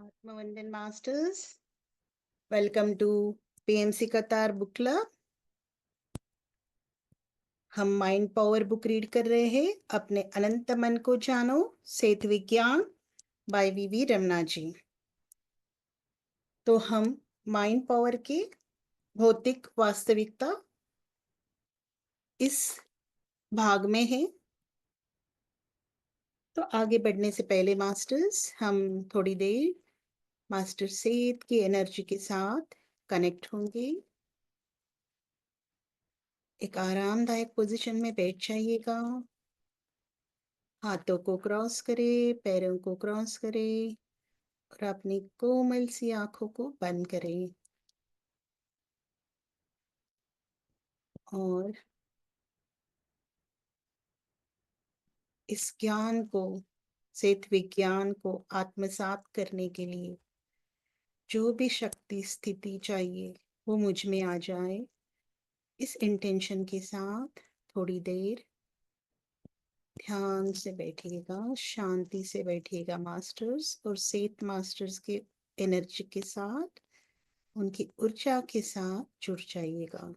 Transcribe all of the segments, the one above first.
Atmavandan Masters, welcome to PMC Qatar Book Club. हम mind power book read कर रहे हैं अपने अनंत मन को जानो सेत विज्ञान बाय वीवी रमना जी। तो हम माइंड पावर के भौतिक वास्तविकता इस भाग में हैं। तो आगे बढ़ने से पहले मास्टर्स हम थोड़ी देर मास्टर सेत की एनर्जी के साथ कनेक्ट होंगे। एक आरामदायक पोजीशन में बैठ जाइएगा। हाथों को क्रॉस करें, पैरों को क्रॉस करें और अपनी कोमल सी आंखों को बंद करें। और इस ज्ञान को, सेत विज्ञान को आत्मसात करने के लिए जो भी शक्ति स्थिति चाहिए वो मुझ में आ जाए। इस इंटेंशन के साथ थोड़ी देर ध्यान से बैठिएगा, शांति से बैठिएगा मास्टर्स, और सेत मास्टर्स के एनर्जी के साथ, उनकी ऊर्जा के साथ जुड़ जाइएगा।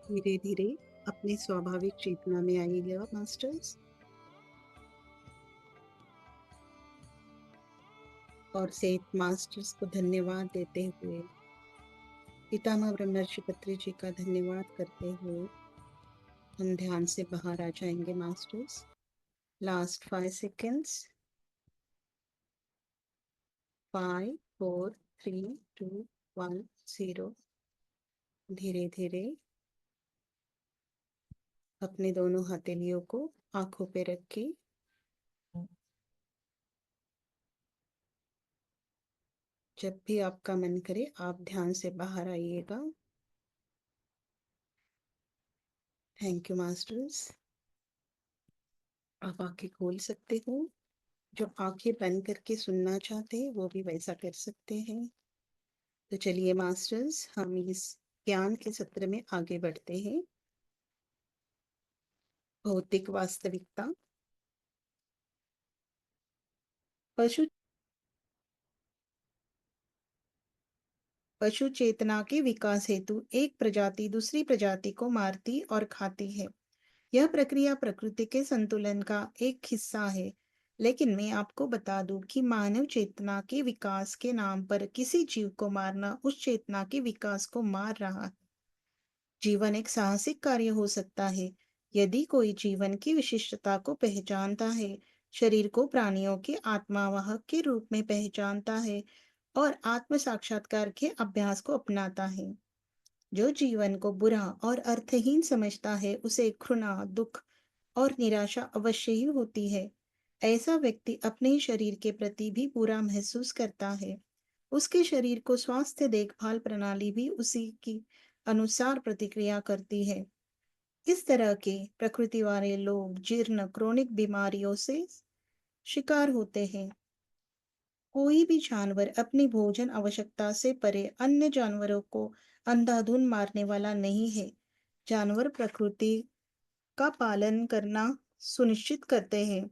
धीरे धीरे अपनी स्वाभाविक चेतना में आइएगा मास्टर्स, और सेठ मास्टर्स को धन्यवाद देते हुए, पितामह ब्रह्मर्षि पत्री जी का धन्यवाद करते हुए हम ध्यान से बाहर आ जाएंगे मास्टर्स। Last 5 seconds. 5 4 3 2 1 0। धीरे धीरे अपने दोनों हथेलियों को आंखों पे रख के जब भी आपका मन करे आप ध्यान से बाहर आइएगा। Thank you masters. आप आंखें खोल सकते हो। जो आंखें बंद करके सुनना चाहते हैं वो भी वैसा कर सकते हैं। तो चलिए मास्टर्स, हम इस ज्ञान के सत्र में आगे बढ़ते हैं। भौतिक वास्तविकता। पशु पशु चेतना के विकास हेतु एक प्रजाति दूसरी प्रजाति को मारती और खाती है। यह प्रक्रिया प्रकृति के संतुलन का एक हिस्सा है। लेकिन मैं आपको बता दूं कि मानव चेतना के विकास के नाम पर किसी जीव को मारना उस चेतना के विकास को मार रहा है। जीवन एक साहसिक कार्य हो सकता है यदि कोई जीवन की विशिष्टता को पहचानता है, शरीर को प्राणियों के आत्मावाहक के रूप में पहचानता है और आत्म साक्षात्कार के अभ्यास को अपनाता है। जो जीवन को बुरा और अर्थहीन समझता है, उसे घृणा, दुख और निराशा अवश्य ही होती है। ऐसा व्यक्ति अपने ही शरीर के प्रति भी बुरा महसूस करता है। उसके शरीर को स्वास्थ्य देखभाल प्रणाली भी उसी की अनुसार प्रतिक्रिया करती है। इस तरह के प्रकृति वाले लोग जीर्ण क्रोनिक बीमारियों से शिकार होते हैं। कोई भी जानवर अपनी भोजन आवश्यकता से परे अन्य जानवरों को अंधाधुंध मारने वाला नहीं है। जानवर प्रकृति का पालन करना सुनिश्चित करते हैं।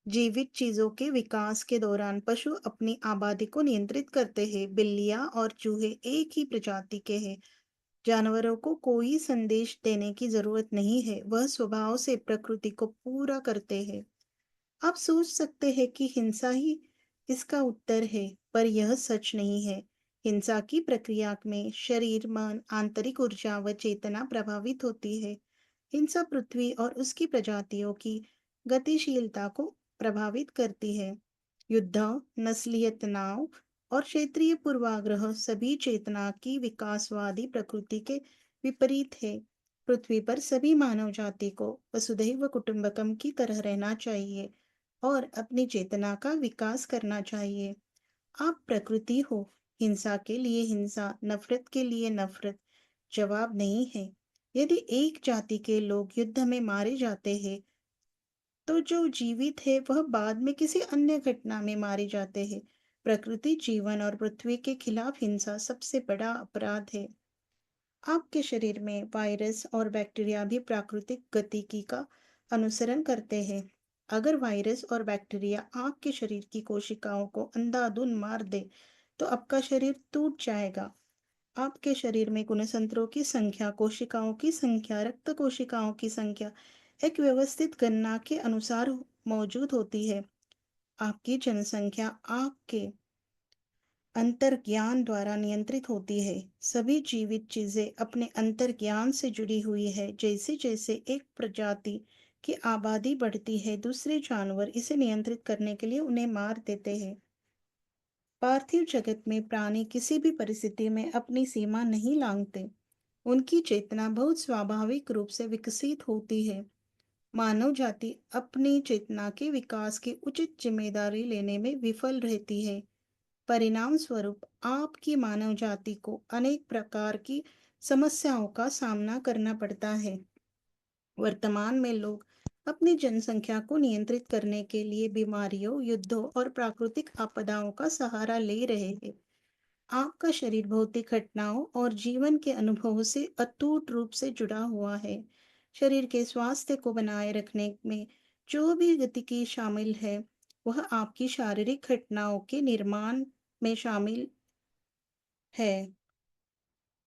जीवित चीजों के विकास के दौरान पशु अपनी आबादी को नियंत्रित करते हैं। बिल्लियां और चूहे एक ही प्रजाति के हैं। जानवरों को कोई संदेश देने की जरूरत नहीं है, वह स्वभाव से प्रकृति को पूरा करते हैं। आप सोच सकते हैं कि हिंसा ही इसका उत्तर है, पर यह सच नहीं है। हिंसा की प्रक्रिया में शरीर, मन, आंतरिक ऊर्जा व चेतना प्रभावित होती है। हिंसा पृथ्वी और उसकी प्रजातियों की गतिशीलता को प्रभावित करती है। युद्ध, नस्लीय तनाव और क्षेत्रीय पूर्वाग्रह सभी चेतना की विकासवादी प्रकृति के विपरीत है। पृथ्वी पर सभी मानव जाति को वसुधैव कुटुंबकम की तरह रहना चाहिए और अपनी चेतना का विकास करना चाहिए। आप प्रकृति हो। हिंसा के लिए हिंसा, नफरत के लिए नफरत जवाब नहीं है। यदि एक जाति के लोग युद्ध में मारे जाते हैं, तो जो जीवित है वह बाद में किसी अन्य घटना में मारे जाते हैं। प्रकृति, जीवन और पृथ्वी के खिलाफ हिंसा सबसे बड़ा अपराध है। आपके शरीर में वायरस और बैक्टीरिया भी प्राकृतिक गतिकी का अनुसरण करते हैं। अगर वायरस और बैक्टीरिया आपके शरीर की कोशिकाओं को अंधाधुंध मार दे, तो आपका शरीर टूट जाएगा। आपके शरीर में गुणतंत्रों की संख्या, कोशिकाओं की संख्या, रक्त कोशिकाओं की संख्या एक व्यवस्थित गणना के अनुसार मौजूद होती है। आपकी जनसंख्या आपके अंतर्ज्ञान द्वारा नियंत्रित होती है। सभी जीवित चीजें अपने अंतर्ज्ञान से जुड़ी हुई है। जैसे जैसे एक प्रजाति की आबादी बढ़ती है, दूसरे जानवर इसे नियंत्रित करने के लिए उन्हें मार देते हैं। पार्थिव जगत में प्राणी किसी भी परिस्थिति में अपनी सीमा नहीं लांघते। उनकी चेतना बहुत स्वाभाविक रूप से विकसित होती है। मानव जाति अपनी चेतना के विकास की उचित जिम्मेदारी लेने में विफल रहती है। परिणाम स्वरूप आपकी मानव जाति को अनेक प्रकार की समस्याओं का सामना करना पड़ता है। वर्तमान में लोग अपनी जनसंख्या को नियंत्रित करने के लिए बीमारियों, युद्धों और प्राकृतिक आपदाओं का सहारा ले रहे हैं। आपका शरीर भौतिक घटनाओं और जीवन के अनुभवों से अटूट रूप से जुड़ा हुआ है। शरीर के स्वास्थ्य को बनाए रखने में जो भी गतिकी शामिल है, वह आपकी शारीरिक घटनाओं के निर्माण में शामिल है।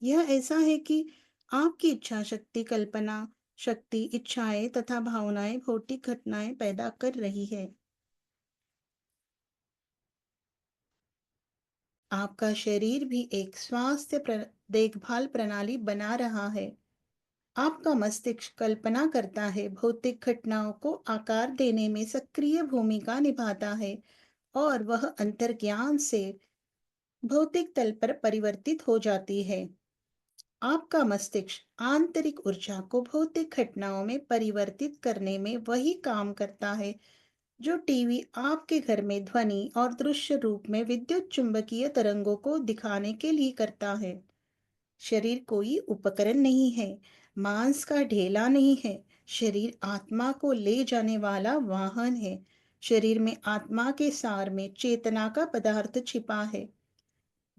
यह ऐसा है कि आपकी इच्छा शक्ति, कल्पना शक्ति, इच्छाएं तथा भावनाएं भौतिक घटनाएं पैदा कर रही है। आपका शरीर भी एक देखभाल प्रणाली बना रहा है। आपका मस्तिष्क कल्पना करता है, भौतिक घटनाओं को आकार देने में सक्रिय भूमिका निभाता है और वह अंतर्ज्ञान से भौतिक तल पर परिवर्तित हो जाती है। आपका मस्तिष्क आंतरिक ऊर्जा को भौतिक घटनाओं में परिवर्तित करने में वही काम करता है जो टीवी आपके घर में ध्वनि और दृश्य रूप में विद्युत चुंबकीय तरंगों को दिखाने के लिए करता है। शरीर कोई उपकरण नहीं है, मांस का ढेला नहीं है। शरीर आत्मा को ले जाने वाला वाहन है। शरीर में आत्मा के सार में चेतना का पदार्थ छिपा है।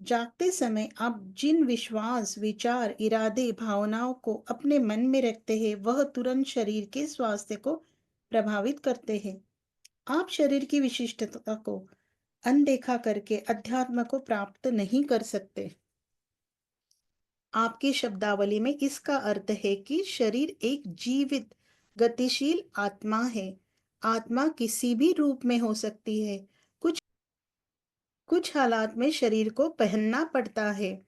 जागते समय आप जिन विश्वास, विचार, इरादे, भावनाओं को अपने मन में रखते हैं, वह तुरंत शरीर के स्वास्थ्य को प्रभावित करते हैं। आप शरीर की विशिष्टता को अनदेखा करके अध्यात्म को प्राप्त नहीं कर सकते। आपकी शब्दावली में इसका अर्थ है कि शरीर एक जीवित, गतिशील आत्मा है। आत्मा किसी भी रूप में हो सकती है। कुछ कुछ हालात में शरीर को पहनना पड़ता है,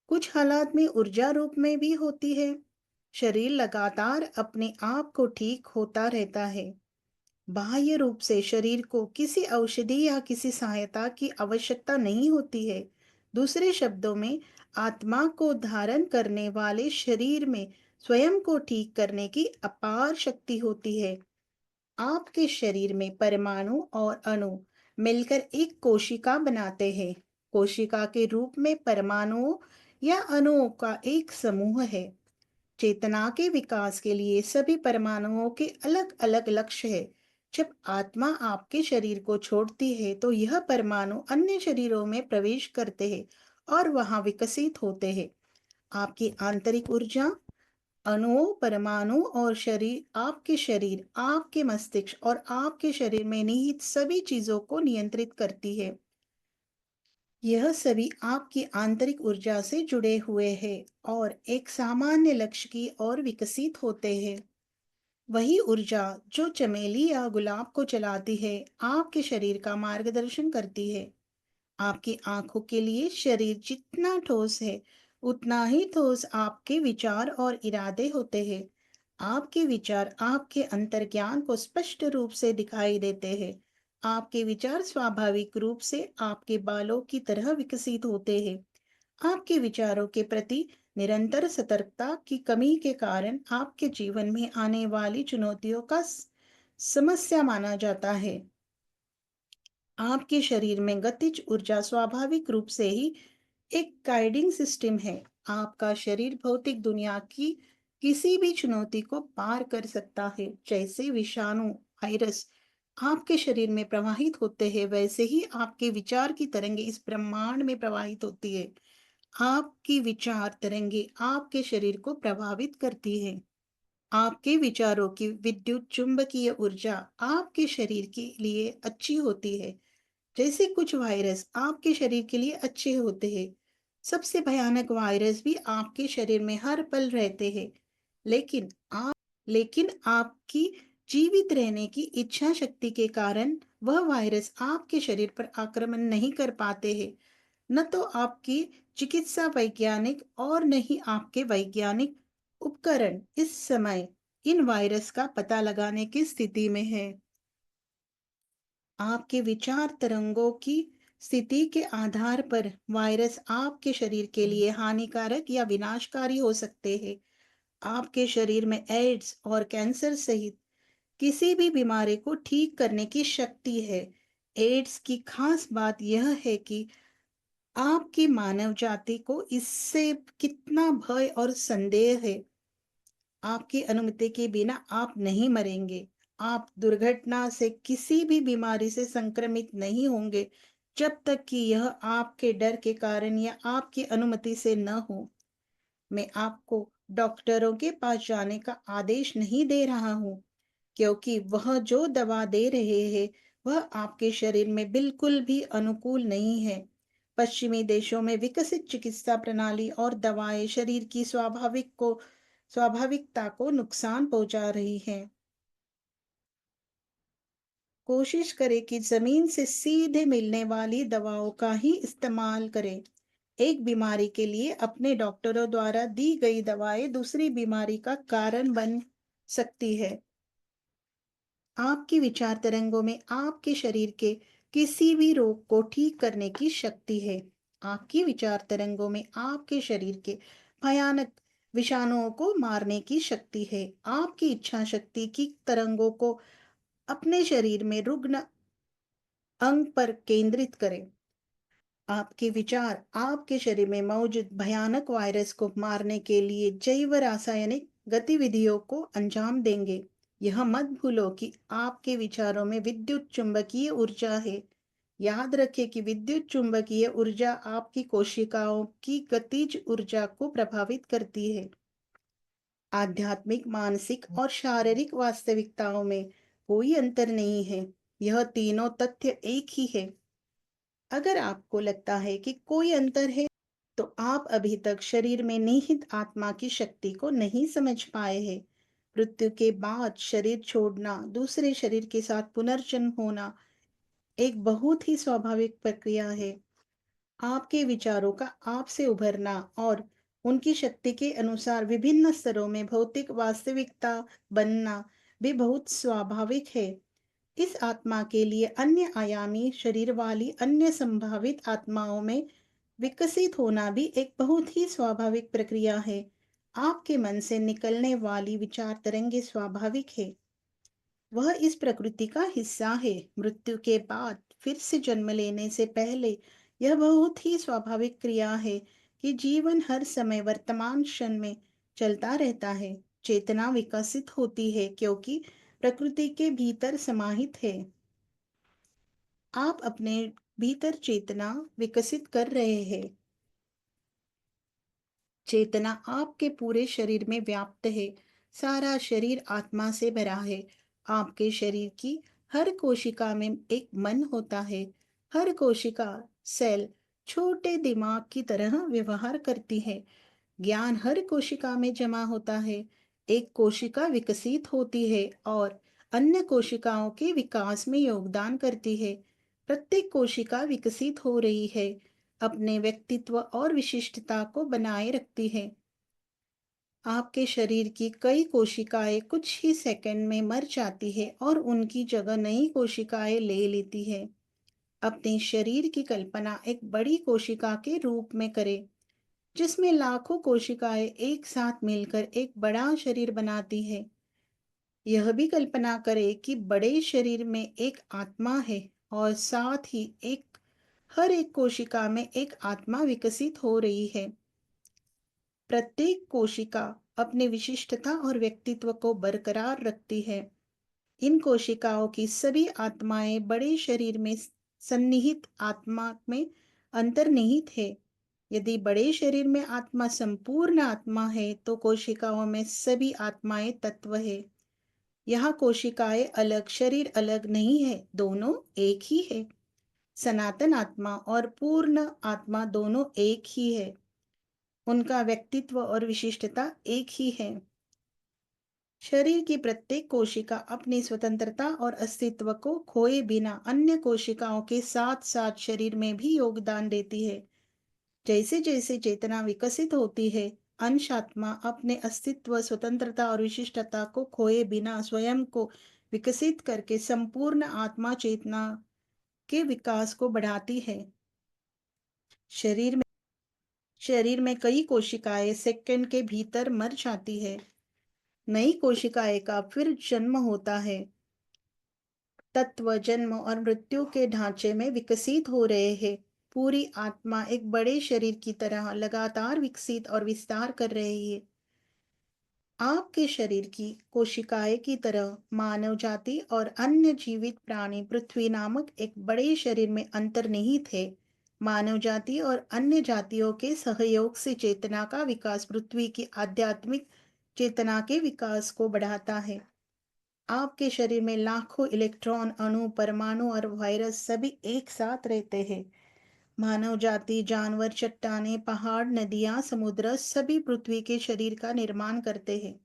कुछ हालात में ऊर्जा रूप में भी होती है। शरीर लगातार अपने आप को ठीक होता रहता है। बाह्य रूप से शरीर को किसी औषधि या किसी सहायता की आवश्यकता नहीं होती है। दूसरे शब्दों में, आत्मा को धारण करने वाले शरीर में स्वयं को ठीक करने की अपार शक्ति होती है। आपके शरीर में परमाणु और अणु मिलकर एक कोशिका बनाते हैं। कोशिका के रूप में परमाणुओं या अणुओं का एक समूह है। चेतना के विकास के लिए सभी परमाणुओं के अलग अलग लक्ष्य है। जब आत्मा आपके शरीर को छोड़ती है तो यह परमाणु अन्य शरीरों में प्रवेश करते हैं और वहां विकसित होते हैं। आपकी आंतरिक ऊर्जा, अणुओं, परमाणु और शरीर आपके मस्तिष्क और आपके शरीर में निहित सभी चीजों को नियंत्रित करती है। यह सभी आपकी आंतरिक ऊर्जा से जुड़े हुए हैं और एक सामान्य लक्ष्य की ओर विकसित होते हैं। वही ऊर्जा जो चमेली या गुलाब को चलाती है, आपके शरीर का मार्गदर्शन करती है। आपकी आंखों के लिए शरीर जितना ठोस है, उतना ही ठोस आपके विचार और इरादे होते हैं। आपके विचार आपके अंतर्ज्ञान को स्पष्ट रूप से दिखाई देते हैं। आपके विचार स्वाभाविक रूप से आपके बालों की तरह विकसित होते हैं। आपके विचारों के प्रति निरंतर सतर्कता की कमी के कारण आपके जीवन में आने वाली चुनौतियों का समस्या माना जाता है। आपके शरीर में गतिज ऊर्जा स्वाभाविक रूप से ही एक गाइडिंग सिस्टम है। आपका शरीर भौतिक दुनिया की किसी भी चुनौती को पार कर सकता है। जैसे विषाणु, वायरस आपके शरीर में प्रवाहित होते हैं, वैसे ही आपके विचार की तरंगे इस ब्रह्मांड में प्रवाहित होती है। आपकी विचार तरंगे आपके शरीर को प्रभावित करती है। आपके विचारों की विद्युत चुंबकीय ऊर्जा आपके शरीर के लिए अच्छी होती है। जैसे कुछ वायरस आपके शरीर के लिए अच्छे होते हैं, सबसे भयानक वायरस भी आपके शरीर में हर पल रहते हैं। लेकिन आप लेकिन आपकी जीवित रहने की इच्छा शक्ति के कारण वह वायरस आपके शरीर पर आक्रमण नहीं कर पाते हैं। न तो आपकी चिकित्सा वैज्ञानिक और न ही आपके वैज्ञानिक उपकरण इस समय इन वायरस का पता लगाने की स्थिति में है। आपके विचार तरंगों की स्थिति के आधार पर वायरस आपके शरीर के लिए हानिकारक या विनाशकारी हो सकते हैं। आपके शरीर में एड्स और कैंसर सहित किसी भी बीमारी को ठीक करने की शक्ति है। एड्स की खास बात यह है कि आपकी मानव जाति को इससे कितना भय और संदेह है। आपकी अनुमति के बिना आप नहीं मरेंगे। आप दुर्घटना से किसी भी बीमारी से संक्रमित नहीं होंगे जब तक कि यह आपके डर के कारण या आपकी अनुमति से न हो। मैं आपको डॉक्टरों के पास जाने का आदेश नहीं दे रहा हूँ, क्योंकि वह जो दवा दे रहे हैं वह आपके शरीर में बिल्कुल भी अनुकूल नहीं है। पश्चिमी देशों में विकसित चिकित्सा प्रणाली और दवाएं शरीर की स्वाभाविकता को नुकसान पहुंचा रही हैं। कोशिश करें कि जमीन से सीधे मिलने वाली दवाओं का ही इस्तेमाल करें। एक बीमारी के लिए अपने डॉक्टरों द्वारा दी गई दवाएं दूसरी बीमारी का कारण बन सकती है। आपकी विचार तरंगों में आपके शरीर के किसी भी रोग को ठीक करने की शक्ति है। आपकी विचार तरंगों में आपके शरीर के भयानक विषाणुओं को मारने की शक्ति है। आपकी इच्छा शक्ति की तरंगों को अपने शरीर में रुग्ण अंग पर केंद्रित करें। आपके विचार आपके शरीर में मौजूद भयानक वायरस को मारने के लिए जैव रासायनिक गतिविधियों को अंजाम देंगे। यह मत भूलो कि आपके विचारों में विद्युत चुंबकीय ऊर्जा है। याद रखें कि विद्युत चुंबकीय ऊर्जा आपकी कोशिकाओं की गतिज ऊर्जा को प्रभावित करती है। आध्यात्मिक, मानसिक और शारीरिक वास्तविकताओं में कोई अंतर नहीं है। यह तीनों तथ्य एक ही है। अगर आपको लगता है कि कोई अंतर है, तो आप अभी तक शरीर में निहित आत्मा की शक्ति को नहीं समझ पाए हैं। मृत्यु के बाद शरीर छोड़ना, दूसरे शरीर के साथ पुनर्जन्म होना एक बहुत ही स्वाभाविक प्रक्रिया है। आपके विचारों का आपसे उभरना और उनकी शक्ति के अनुसार विभिन्न स्तरों में भौतिक वास्तविकता बनना भी बहुत स्वाभाविक है। इस आत्मा के लिए अन्य आयामी शरीर वाली अन्य संभावित आत्माओं में विकसित होना भी एक बहुत ही स्वाभाविक प्रक्रिया है। आपके मन से निकलने वाली विचार तरंगे स्वाभाविक है। वह इस प्रकृति का हिस्सा है। मृत्यु के बाद फिर से जन्म लेने से पहले यह बहुत ही स्वाभाविक क्रिया है कि जीवन हर समय वर्तमान क्षण में चलता रहता है। चेतना विकसित होती है क्योंकि प्रकृति के भीतर समाहित है। आप अपने भीतर चेतना विकसित कर रहे हैं। चेतना आपके पूरे शरीर में व्याप्त है। सारा शरीर आत्मा से भरा है। आपके शरीर की हर कोशिका में एक मन होता है। हर कोशिका, सेल छोटे दिमाग की तरह व्यवहार करती है। ज्ञान हर कोशिका में जमा होता है। एक कोशिका विकसित होती है और अन्य कोशिकाओं के विकास में योगदान करती है। प्रत्येक कोशिका विकसित हो रही है, अपने व्यक्तित्व और विशिष्टता को बनाए रखती है। आपके शरीर की कई कोशिकाएं कुछ ही सेकंड में मर जाती है और उनकी जगह नई कोशिकाएं ले लेती है। अपने शरीर की कल्पना एक बड़ी कोशिका के रूप में करें, जिसमें लाखों कोशिकाएं एक साथ मिलकर एक बड़ा शरीर बनाती है। यह भी कल्पना करें कि बड़े शरीर में एक आत्मा है और साथ ही हर एक कोशिका में एक आत्मा विकसित हो रही है। प्रत्येक कोशिका अपने विशिष्टता और व्यक्तित्व को बरकरार रखती है। इन कोशिकाओं की सभी आत्माएं बड़े शरीर में सन्निहित आत्मा में अंतर्निहित है। यदि बड़े शरीर में आत्मा संपूर्ण आत्मा है, तो कोशिकाओं में सभी आत्माएं तत्व है। यहाँ कोशिकाएं अलग, शरीर अलग नहीं है, दोनों एक ही है। सनातन आत्मा और पूर्ण आत्मा दोनों एक ही है। उनका व्यक्तित्व और विशिष्टता एक ही है। शरीर की प्रत्येक कोशिका अपनी स्वतंत्रता और अस्तित्व को खोए बिना अन्य कोशिकाओं के साथ साथ शरीर में भी योगदान देती है। जैसे जैसे चेतना विकसित होती है, अंश आत्मा अपने अस्तित्व, स्वतंत्रता और विशिष्टता को खोए बिना स्वयं को विकसित करके संपूर्ण आत्मा चेतना के विकास को बढ़ाती है। शरीर में शरीर में कई कोशिकाएं सेकंड के भीतर मर जाती है। नई कोशिकाएं का फिर जन्म होता है। तत्व जन्म और मृत्यु के ढांचे में विकसित हो रहे हैं। पूरी आत्मा एक बड़े शरीर की तरह लगातार विकसित और विस्तार कर रही है। आपके शरीर की कोशिकाएं की तरह मानव जाति और अन्य जीवित प्राणी पृथ्वी नामक एक बड़े शरीर में अंतर्निहित है। मानव जाति और अन्य जातियों के सहयोग से चेतना का विकास पृथ्वी की आध्यात्मिक चेतना के विकास को बढ़ाता है। आपके शरीर में लाखों इलेक्ट्रॉन, अणु, परमाणु और वायरस सभी एक साथ रहते हैं। मानव जाति, जानवर, चट्टानें, पहाड़, नदियां, समुद्र सभी पृथ्वी के शरीर का निर्माण करते हैं।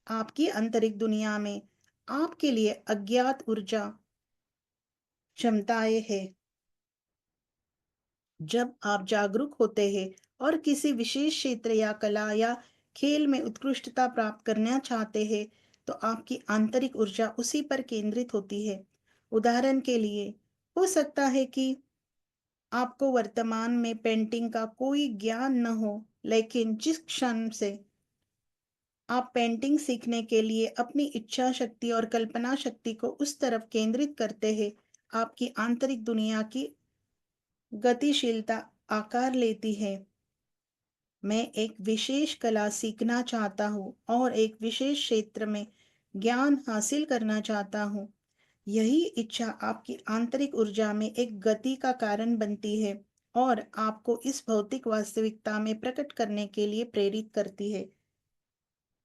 आपकी आंतरिक दुनिया में आपके लिए अज्ञात ऊर्जा क्षमताएं हैं। जब आप जागरूक होते हैं और किसी विशेष क्षेत्र या कला या खेल में उत्कृष्टता प्राप्त करना चाहते हैं, तो आपकी आंतरिक ऊर्जा उसी पर केंद्रित होती है। उदाहरण के लिए, हो सकता है कि आपको वर्तमान में पेंटिंग का कोई ज्ञान न हो, लेकिन जिस क्षण से आप पेंटिंग सीखने के लिए अपनी इच्छा शक्ति और कल्पना शक्ति को उस तरफ केंद्रित करते हैं, आपकी आंतरिक दुनिया की गतिशीलता आकार लेती है। मैं एक विशेष कला सीखना चाहता हूँ और एक विशेष क्षेत्र में ज्ञान हासिल करना चाहता हूँ। यही इच्छा आपकी आंतरिक ऊर्जा में एक गति का कारण बनती है और आपको इस भौतिक वास्तविकता में प्रकट करने के लिए प्रेरित करती है।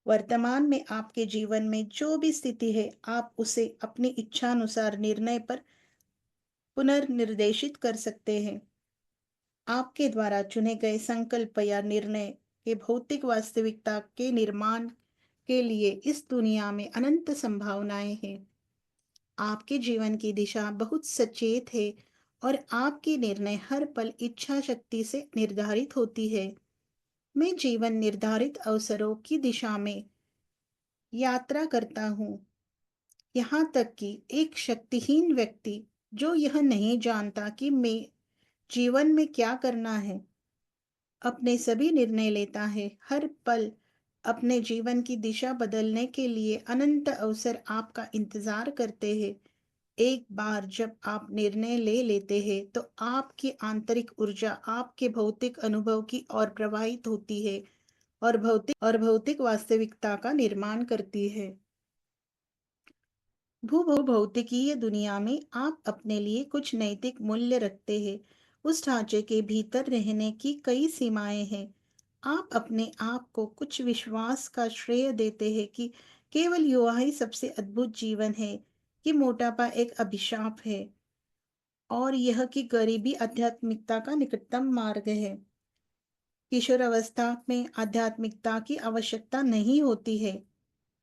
वर्तमान में आपके जीवन में जो भी स्थिति है, आप उसे अपनी इच्छानुसार निर्णय पर पुनर्निर्देशित कर सकते हैं। आपके द्वारा चुने गए संकल्प या निर्णय के भौतिक वास्तविकता के निर्माण के लिए इस दुनिया में अनंत संभावनाएं हैं। आपके जीवन की दिशा बहुत सचेत है और आपकी निर्णय हर पल इच्छा शक्ति से निर्धारित होती है। मैं जीवन निर्धारित अवसरों की दिशा में यात्रा करता हूँ, यहाँ तक कि एक शक्तिहीन व्यक्ति जो यह नहीं जानता कि मैं जीवन में क्या करना है, अपने सभी निर्णय लेता है। हर पल अपने जीवन की दिशा बदलने के लिए अनंत अवसर आपका इंतजार करते हैं। एक बार जब आप निर्णय ले लेते हैं तो आपकी आंतरिक ऊर्जा आपके भौतिक अनुभव की ओर प्रवाहित होती है और भौतिक वास्तविकता का निर्माण करती है। भौतिकीय दुनिया में आप अपने लिए कुछ नैतिक मूल्य रखते हैं। उस ढांचे के भीतर रहने की कई सीमाएं हैं। आप अपने आप को कुछ विश्वास का श्रेय देते हैं कि केवल युवा ही सबसे अद्भुत जीवन है, कि मोटापा एक अभिशाप है और यह कि गरीबी आध्यात्मिकता का निकटतम मार्ग है। किशोरावस्था में आध्यात्मिकता की आवश्यकता नहीं होती है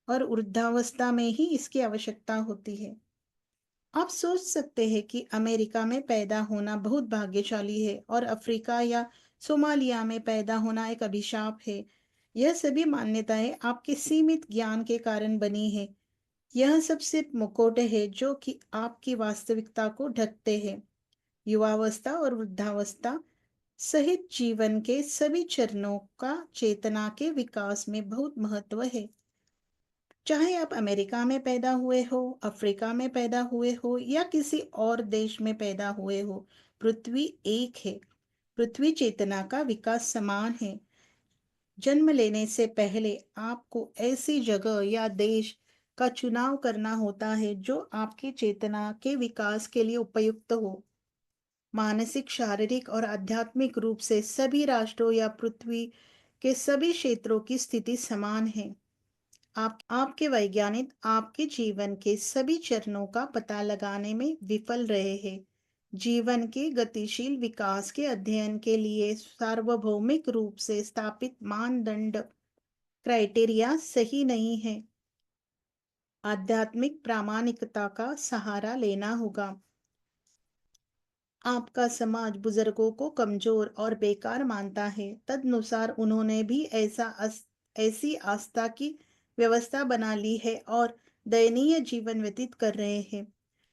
और वृद्धावस्था में ही इसकी आवश्यकता होती है। आप सोच सकते हैं कि अमेरिका में पैदा होना बहुत भाग्यशाली है और अफ्रीका या सोमालिया में पैदा होना एक अभिशाप है। यह सभी मान्यताएं आपके सीमित ज्ञान के कारण बनी है। यह सब सिर्फ मुखौटे है जो कि आपकी वास्तविकता को ढकते हैं। युवावस्था और वृद्धावस्था सहित जीवन के सभी चरणों का चेतना के विकास में बहुत महत्व है। चाहे आप अमेरिका में पैदा हुए हो, अफ्रीका में पैदा हुए हो या किसी और देश में पैदा हुए हो, पृथ्वी एक है। पृथ्वी चेतना का विकास समान है। जन्म लेने से पहले आपको ऐसी जगह या देश का चुनाव करना होता है जो आपकी चेतना के विकास के लिए उपयुक्त हो। मानसिक, शारीरिक और आध्यात्मिक रूप से सभी राष्ट्रों या पृथ्वी के सभी क्षेत्रों की स्थिति समान है। आपके वैज्ञानिक आपके जीवन के सभी चरणों का पता लगाने में विफल रहे हैं। जीवन के गतिशील विकास के अध्ययन के लिए सार्वभौमिक रूप से स्थापित मानदंड क्राइटेरिया सही नहीं है। आध्यात्मिक प्रामाणिकता का सहारा लेना होगा। आपका समाज बुजुर्गों को कमजोर और बेकार मानता है, तदनुसार उन्होंने भी ऐसी आस्था की व्यवस्था बना ली है और दयनीय जीवन व्यतीत कर रहे हैं।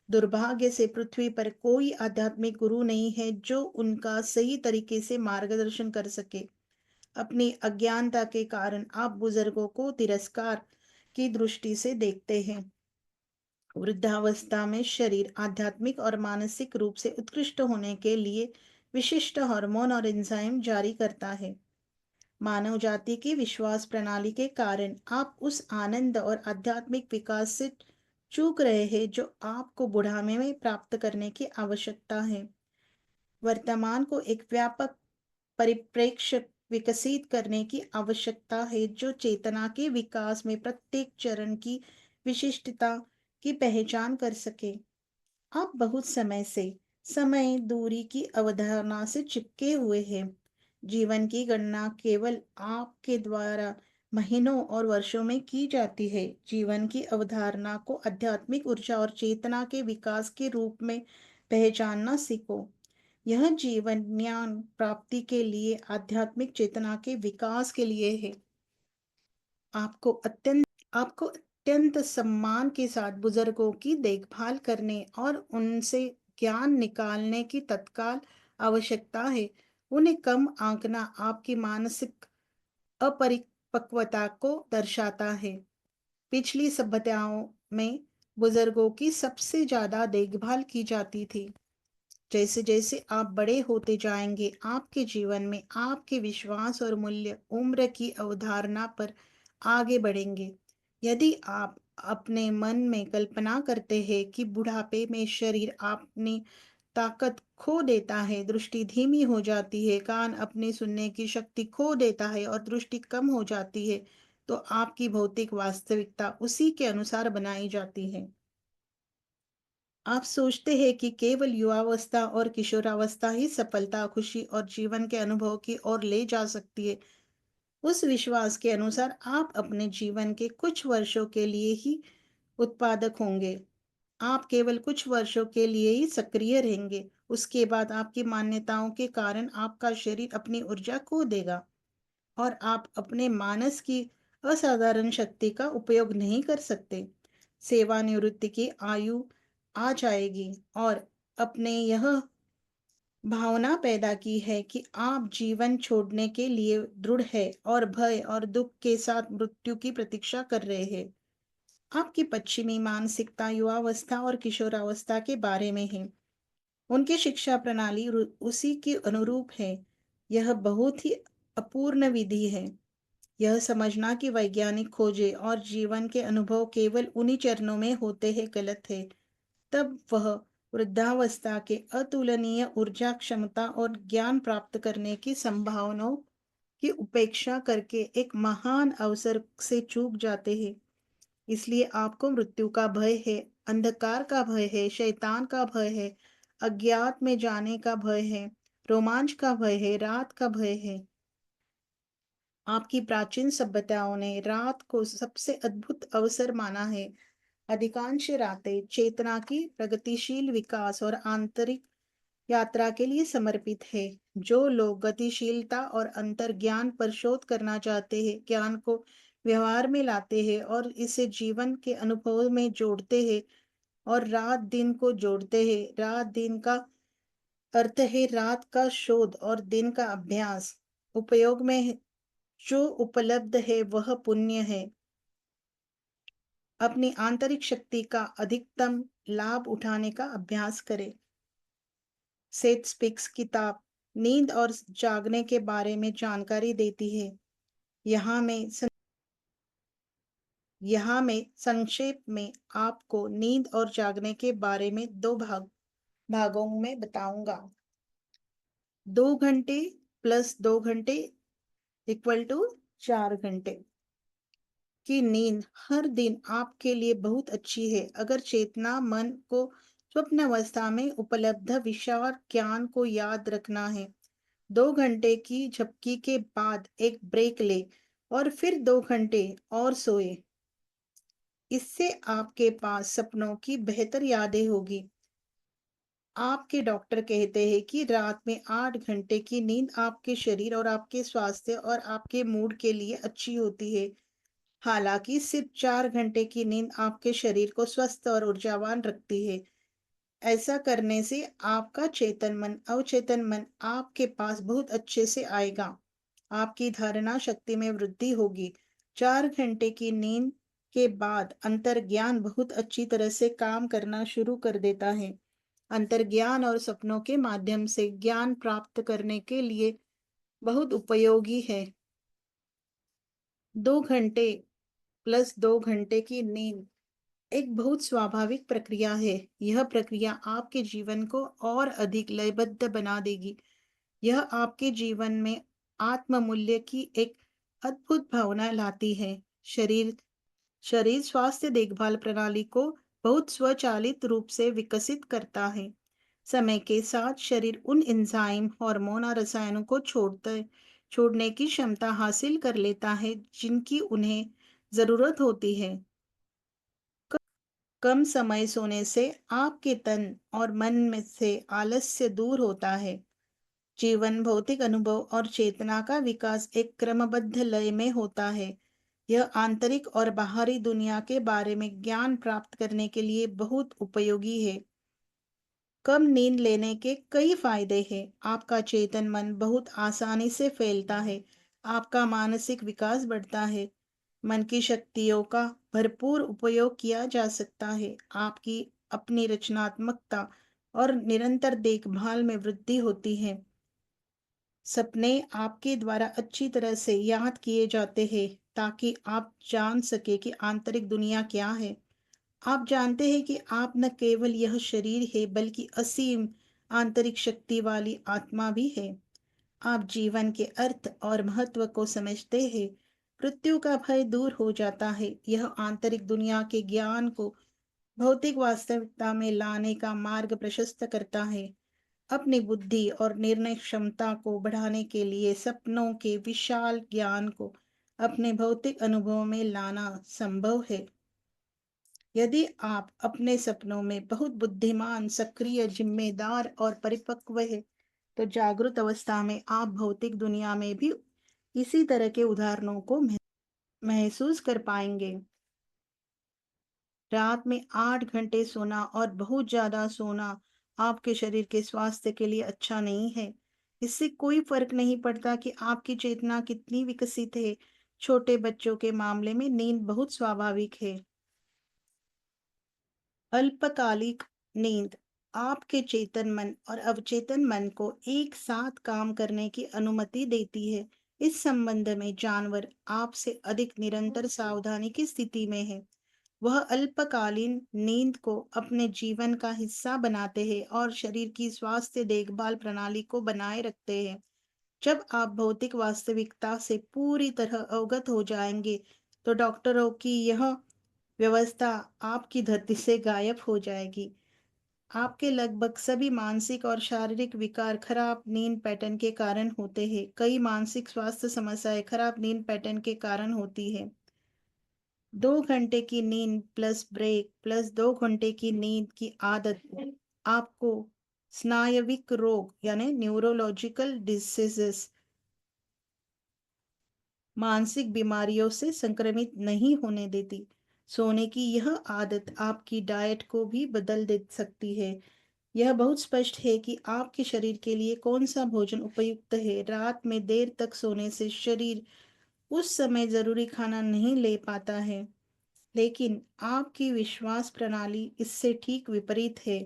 दुर्भाग्य से पृथ्वी पर कोई आध्यात्मिक गुरु नहीं है जो उनका सही तरीके से मार्गदर्शन कर सके। अपनी अज्ञानता के कारण आप बुजुर्गों को तिरस्कार की दृष्टि से देखते हैं। वृद्धावस्था में शरीर आध्यात्मिक और मानसिक रूप से उत्कृष्ट होने के लिए विशिष्ट हार्मोन और एंजाइम जारी करता है। मानव जाति की विश्वास प्रणाली के कारण आप उस आनंद और आध्यात्मिक विकास से चूक रहे हैं जो आपको बुढ़ापे में प्राप्त करने की आवश्यकता है। वर्तमान को एक व्यापक परिप्रेक्ष्य विकसित करने की आवश्यकता है जो चेतना के विकास में प्रत्येक चरण की विशिष्टता की पहचान कर सके। आप बहुत समय से समय दूरी की अवधारणा से चिपके हुए हैं। जीवन की गणना केवल आपके द्वारा महीनों और वर्षों में की जाती है। जीवन की अवधारणा को आध्यात्मिक ऊर्जा और चेतना के विकास के रूप में पहचानना सीखो। यह जीवन ज्ञान प्राप्ति के लिए, आध्यात्मिक चेतना के विकास के लिए है। आपको अत्यंत सम्मान के साथ बुजुर्गों की देखभाल करने और उनसे ज्ञान निकालने की तत्काल आवश्यकता है। उन्हें कम आंकना आपकी मानसिक अपरिपक्वता को दर्शाता है। पिछली सभ्यताओं में बुजुर्गों की सबसे ज्यादा देखभाल की जाती थी। जैसे जैसे आप बड़े होते जाएंगे, आपके जीवन में आपके विश्वास और मूल्य उम्र की अवधारणा पर आगे बढ़ेंगे। यदि आप अपने मन में कल्पना करते हैं कि बुढ़ापे में शरीर अपनी ताकत खो देता है, दृष्टि धीमी हो जाती है, कान अपनी सुनने की शक्ति खो देता है और दृष्टि कम हो जाती है, तो आपकी भौतिक वास्तविकता उसी के अनुसार बनाई जाती है। आप सोचते हैं कि केवल युवावस्था और किशोरावस्था ही सफलता, खुशी और जीवन के अनुभव की ओर ले जा सकती है। उस विश्वास के अनुसार आप अपने जीवन के कुछ वर्षों के लिए ही उत्पादक होंगे। आप केवल कुछ वर्षों के लिए ही सक्रिय रहेंगे। उसके बाद आपकी मान्यताओं के कारण आपका शरीर अपनी ऊर्जा खो देगा और आप अपने मानस की असाधारण शक्ति का उपयोग नहीं कर सकते। सेवानिवृत्ति की आयु आ जाएगी और अपने यह भावना पैदा की है कि आप जीवन छोड़ने के लिए दृढ़ है और भय और दुख के साथ मृत्यु की प्रतीक्षा कर रहे हैं। आपकी पश्चिमी मानसिकता युवावस्था और किशोरावस्था के बारे में है। उनकी शिक्षा प्रणाली उसी के अनुरूप है। यह बहुत ही अपूर्ण विधि है। यह समझना कि वैज्ञानिक खोजें और जीवन के अनुभव केवल उन्हीं चरणों में होते हैं गलत है। तब वह वृद्धावस्था के अतुलनीय ऊर्जा क्षमता और ज्ञान प्राप्त करने की संभावनाओं की उपेक्षा करके एक महान अवसर से चूक जाते हैं। इसलिए आपको मृत्यु का भय है, अंधकार का भय है, शैतान का भय है, अज्ञात में जाने का भय है, रोमांच का भय है, रात का भय है। आपकी प्राचीन सभ्यताओं ने रात को सबसे अद्भुत अवसर माना है। अधिकांश रातें चेतना की प्रगतिशील विकास और आंतरिक यात्रा के लिए समर्पित है। जो लोग गतिशीलता और अंतर्ज्ञान पर शोध करना चाहते हैं, ज्ञान को व्यवहार में लाते हैं और इसे जीवन के अनुभव में जोड़ते हैं और रात दिन को जोड़ते हैं। रात दिन का अर्थ है रात का शोध और दिन का अभ्यास। उपयोग में जो उपलब्ध है वह पुण्य है। अपनी आंतरिक शक्ति का अधिकतम लाभ उठाने का अभ्यास करें। सेथ स्पिक्स किताब नींद और जागने के बारे में जानकारी देती है। यहाँ मैं संक्षेप में आपको नींद और जागने के बारे में दो भागों में बताऊंगा। 2 घंटे प्लस 2 घंटे इक्वल टू 4 घंटे की नींद हर दिन आपके लिए बहुत अच्छी है। अगर चेतना मन को स्वप्न अवस्था में उपलब्ध विशाल ज्ञान को याद रखना है, 2 घंटे की झपकी के बाद एक ब्रेक ले और फिर 2 घंटे और सोए। इससे आपके पास सपनों की बेहतर यादें होगी। आपके डॉक्टर कहते हैं कि रात में 8 घंटे की नींद आपके शरीर और आपके स्वास्थ्य और आपके मूड के लिए अच्छी होती है। हालांकि सिर्फ 4 घंटे की नींद आपके शरीर को स्वस्थ और ऊर्जावान रखती है। ऐसा करने से आपका चेतन मन अवचेतन मन आपके पास बहुत अच्छे से आएगा। आपकी धारणा शक्ति में वृद्धि होगी। 4 घंटे की नींद के बाद अंतर्ज्ञान बहुत अच्छी तरह से काम करना शुरू कर देता है। अंतर्ज्ञान और सपनों के माध्यम से ज्ञान प्राप्त करने के लिए बहुत उपयोगी है। 2 घंटे प्लस 2 घंटे की नींद एक बहुत स्वाभाविक प्रक्रिया है। यह प्रक्रिया आपके जीवन को और अधिक लयबद्ध बना देगी। यह आपके जीवन में आत्म मूल्य की एक अद्भुत भावना लाती है। शरीर शरीर स्वास्थ्य देखभाल प्रणाली को बहुत स्वचालित रूप से विकसित करता है। समय के साथ शरीर उन एंजाइम, हार्मोन और रसायनों को छोड़ने की क्षमता हासिल कर लेता है जिनकी उन्हें जरूरत होती है। कम समय सोने से आपके तन और मन में से आलस्य दूर होता है। जीवन भौतिक अनुभव और चेतना का विकास एक क्रमबद्ध लय में होता है। यह आंतरिक और बाहरी दुनिया के बारे में ज्ञान प्राप्त करने के लिए बहुत उपयोगी है। कम नींद लेने के कई फायदे हैं। आपका चेतन मन बहुत आसानी से फैलता है। आपका मानसिक विकास बढ़ता है। मन की शक्तियों का भरपूर उपयोग किया जा सकता है। आपकी अपनी रचनात्मकता और निरंतर देखभाल में वृद्धि होती है। सपने आपके द्वारा अच्छी तरह से याद किए जाते हैं। ताकि आप जान सके कि आंतरिक दुनिया क्या है। आप जानते हैं कि आप न केवल यह शरीर है बल्कि असीम आंतरिक शक्ति वाली आत्मा भी है। आप जीवन के अर्थ और महत्व को समझते हैं। मृत्यु का भय दूर हो जाता है। यह आंतरिक दुनिया के ज्ञान को भौतिक वास्तविकता में लाने का मार्ग प्रशस्त करता है। अपनी बुद्धि और निर्णय क्षमता को बढ़ाने के लिए सपनों के विशाल ज्ञान को अपने भौतिक अनुभव में लाना संभव है। यदि आप अपने सपनों में बहुत बुद्धिमान, सक्रिय, जिम्मेदार और परिपक्व है, तो जागृत अवस्था में आप भौतिक दुनिया में भी इसी तरह के उदाहरणों को महसूस कर पाएंगे। रात में 8 घंटे सोना और बहुत ज्यादा सोना आपके शरीर के स्वास्थ्य के लिए अच्छा नहीं है। इससे कोई फर्क नहीं पड़ता कि आपकी चेतना कितनी विकसित है। छोटे बच्चों के मामले में नींद बहुत स्वाभाविक है। अल्पकालिक नींद आपके चेतन मन और अवचेतन मन को एक साथ काम करने की अनुमति देती है। इस संबंध में जानवर आपसे अधिक निरंतर सावधानी की स्थिति में है। वह अल्पकालीन नींद को अपने जीवन का हिस्सा बनाते हैं और शरीर की स्वास्थ्य देखभाल प्रणाली को बनाए रखते हैं। जब आप भौतिक वास्तविकता से पूरी तरह अवगत हो जाएंगे, तो डॉक्टरों की यह व्यवस्था आपकी धरती से गायब हो जाएगी। आपके लगभग सभी मानसिक और शारीरिक विकार खराब नींद पैटर्न के कारण होते हैं। कई मानसिक स्वास्थ्य समस्याएं खराब नींद पैटर्न के कारण होती है। 2 घंटे की नींद प्लस ब्रेक प्लस 2 घंटे की नींद की आदत आपको स्नायविक रोग यानी न्यूरोलॉजिकल डिसीजेस, मानसिक बीमारियों से संक्रमित नहीं होने देती। सोने की यह आदत आपकी डाइट को भी बदल दे सकती है। यह बहुत स्पष्ट है कि आपके शरीर के लिए कौन सा भोजन उपयुक्त है। रात में देर तक सोने से शरीर उस समय जरूरी खाना नहीं ले पाता है, लेकिन आपकी विश्वास प्रणाली इससे ठीक विपरीत है।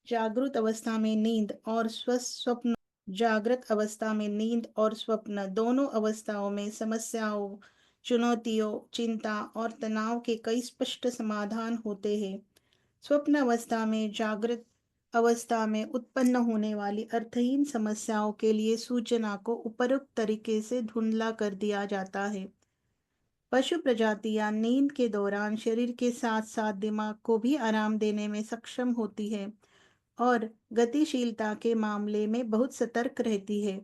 जागृत अवस्था में नींद और स्वस्थ स्वप्न जागृत अवस्था में नींद और स्वप्न दोनों अवस्थाओं में समस्याओं, चुनौतियों, चिंता और तनाव के कई स्पष्ट समाधान होते हैं। स्वप्न अवस्था में जागृत अवस्था में उत्पन्न होने वाली अर्थहीन समस्याओं के लिए सूचना को उपयुक्त तरीके से धुंधला कर दिया जाता है। पशु प्रजातियां नींद के दौरान शरीर के साथ साथ दिमाग को भी आराम देने में सक्षम होती है और गतिशीलता के मामले में बहुत सतर्क रहती है।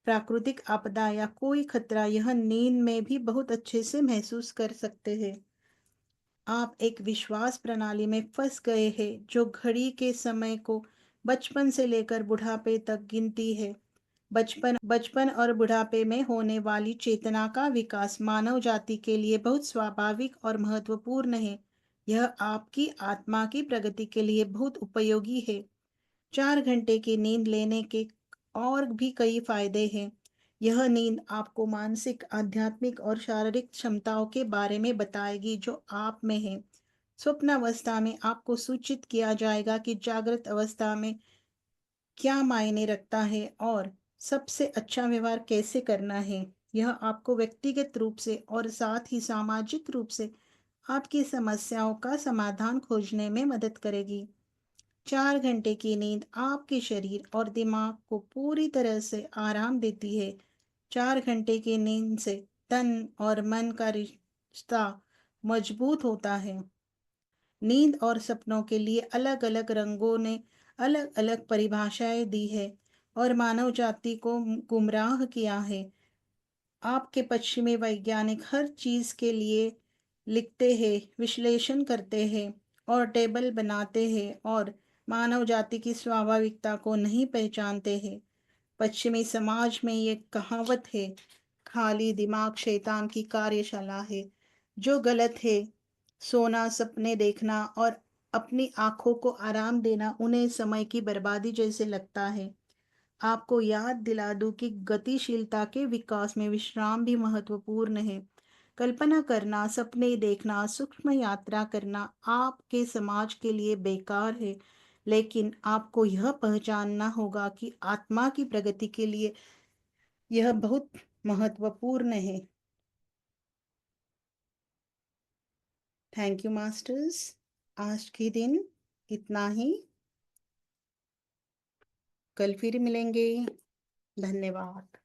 प्राकृतिक आपदा या कोई खतरा यह नींद में भी बहुत अच्छे से महसूस कर सकते हैं। आप एक विश्वास प्रणाली में फंस गए हैं जो घड़ी के समय को बचपन से लेकर बुढ़ापे तक गिनती है। बचपन और बुढ़ापे में होने वाली चेतना का विकास मानव जाति के लिए बहुत स्वाभाविक और महत्वपूर्ण है। यह आपकी आत्मा की प्रगति के लिए बहुत उपयोगी है। 4 घंटे की नींद लेने के और भी कई फायदे हैं। यह नींद आपको मानसिक, आध्यात्मिक और शारीरिक क्षमताओं के बारे में बताएगी जो आप में है। स्वप्न अवस्था में आपको सूचित किया जाएगा कि जागृत अवस्था में क्या मायने रखता है और सबसे अच्छा व्यवहार कैसे करना है। यह आपको व्यक्तिगत रूप से और साथ ही सामाजिक रूप से आपकी समस्याओं का समाधान खोजने में मदद करेगी। 4 घंटे की नींद आपके शरीर और दिमाग को पूरी तरह से आराम देती है। 4 घंटे की नींद से तन और मन का रिश्ता मजबूत होता है। नींद और सपनों के लिए अलग अलग रंगों ने अलग अलग परिभाषाएं दी है और मानव जाति को गुमराह किया है। आपके पश्चिमी वैज्ञानिक हर चीज के लिए लिखते हैं, विश्लेषण करते हैं और टेबल बनाते हैं और मानव जाति की स्वाभाविकता को नहीं पहचानते हैं। पश्चिमी समाज में ये कहावत है, खाली दिमाग शैतान की कार्यशाला है, जो गलत है। सोना, सपने देखना और अपनी आंखों को आराम देना उन्हें समय की बर्बादी जैसे लगता है। आपको याद दिला दूं कि गतिशीलता के विकास में विश्राम भी महत्वपूर्ण है। कल्पना करना, सपने देखना, सूक्ष्म यात्रा करना आपके समाज के लिए बेकार है, लेकिन आपको यह पहचानना होगा कि आत्मा की प्रगति के लिए यह बहुत महत्वपूर्ण है। Thank you masters. आज के दिन इतना ही। कल फिर मिलेंगे। धन्यवाद।